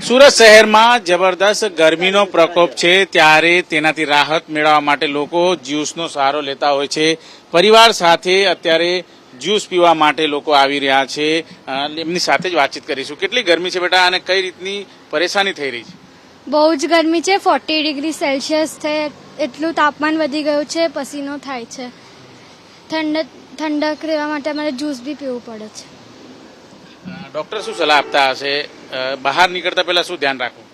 સુરત શહેરમાં જબરદસ્ત ગરમીનો પ્રકોપ છે ત્યારે તેનાથી રાહત મેળવવા માટે લોકો જ્યુસનો સહારો લેતા હોય છે। પરિવાર સાથે અત્યારે જ્યુસ પીવા માટે લોકો આવી રહ્યા છે। એમની સાથે જ વાતચીત કરીશું। કેટલી ગરમી છે બેટા અને કઈ રીતની પરેશાની થઈ રહી છે? બહુ જ ગરમી છે। 40 ડિગ્રી સેલ્સિયસ છે। એટલું તાપમાન વધી ગયું છે, પસીનો થાય છે। ઠંડક રહેવા માટે અમારે જ્યુસ બી પીવું પડે છે। ડોક્ટર શું સલાહ આપતા હશે? બહાર નીકળતા પહેલા શું ધ્યાન રાખવું?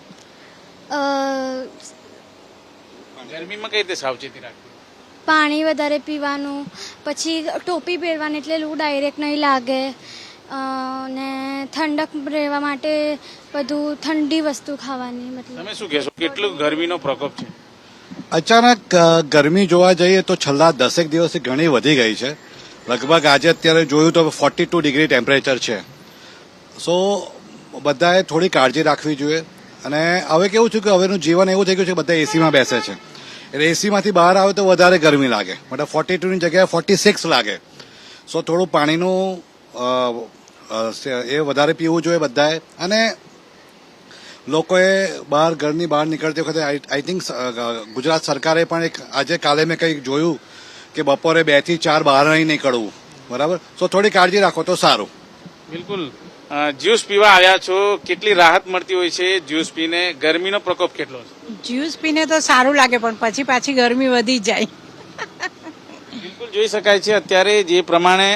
ગરમીમાં કઈ રીતે સાવચેતી રાખવી? પાણી વધારે પીવાનું, પછી ટોપી પહેરવાની એટલે લૂ ડાયરેક્ટ નહીં લાગે, ને ઠંડક રહેવા માટે બધું ઠંડી વસ્તુ ખાવાની। મતલબ તમે શું કહેશો, કેટલું ગરમીનો પ્રકોપ છે? અચાનક ગરમી જોવા જઈએ તો છેલ્લા 10 દિવસથી ઘણી વધી ગઈ છે। લગભગ આજે અત્યારે જોયું તો 42 ડિગ્રી ટેમ્પરેચર છે। સો બધાએ થોડી કાળજી રાખવી જોઈએ। અને હવે કેવું છે કે હવેનું જીવન એવું થઈ ગયું છે કે બધા એસીમાં બેસે છે, એટલે એસીમાંથી બહાર આવે તો વધારે ગરમી લાગે, મતલબ 42ની જગ્યાએ 46 લાગે। સો થોડું પાણીનું એ વધારે પીવું જોઈએ બધાએ। અને લોકોએ ઘરની બહાર નીકળતી વખતે આઈ થિંક ગુજરાત સરકારે પણ આજે કાલે મેં કંઈક જોયું કે બપોરે 2 થી 4 બહાર નહીં નીકળવું, બરાબર? સો થોડી કાળજી રાખો તો સારું। બિલકુલ। જ્યુસ પીવા આવ્યા છો, કેટલી રાહત મળતી હોય છે જ્યુસ પીને? ગરમીનો પ્રકોપ કેટલો છે? જ્યુસ પીને તો સારું લાગે, પણ પછી પાછી ગરમી વધી જાય। બિલકુલ જોઈ શકાય છે અત્યારે જે પ્રમાણે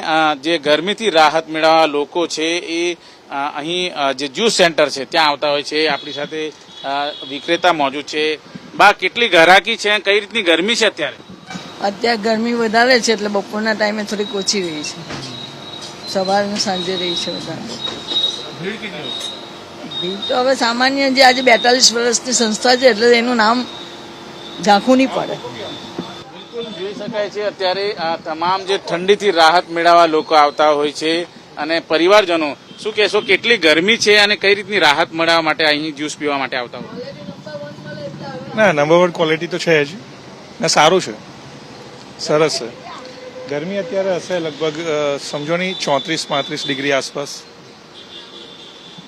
જે ગરમીથી રાહત મેળવવા લોકો છે એ અહીં જે જ્યુસ સેન્ટર છે ત્યાં આવતા હોય છે। આપણી સાથે વિક્રેતા મોજૂદ છે। બા, કેટલી ગ્રાહકી છે, કઈ રીતની ગરમી છે અત્યારે? અત્યારે ગરમી વધારે છે એટલે બપોરના ટાઈમે થોડીક ઓછી રહી છે, સવારે સાંજે રહી છે વધારે। ભીડ કેટલી હોય? ભીડ તો હવે સામાન્ય જે આજે 42 વર્ષની સંસ્થા છે એટલે એનું નામ ઝાંખું નહીં પડે। બિલકુલ જોઈ શકાય છે અત્યારે આ તમામ જે ઠંડીથી રાહત મેળવવા લોકો આવતા હોય છે। અને પરિવારજનો શું કહેશો, કેટલી ગરમી છે અને કઈ રીતની રાહત મેળવવા માટે અહીં જ્યુસ પીવા માટે આવતા હોય? ના, નંબર 1 ક્વોલિટી તો છે જ ને, સારું છે, સરસ છે। ગરમી અત્યારે હશે લગભગ સમજો નહીં 34-35 ડિગ્રી આસપાસ।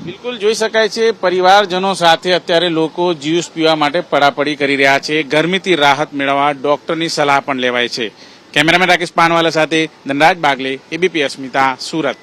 બિલકુલ જોઈ શકાય છે પરિવારજનો સાથે અત્યારે લોકો જ્યુસ પીવા માટે પડાપડી કરી રહ્યા છે। ગરમીથી રાહત મેળવવા ડોક્ટરની સલાહ પણ લેવાય છે। કેમેરામેન રાકેશ પાનવાલા સાથે ધનરાજ બાગલે, એબીપી અસ્મિતા, સુરત।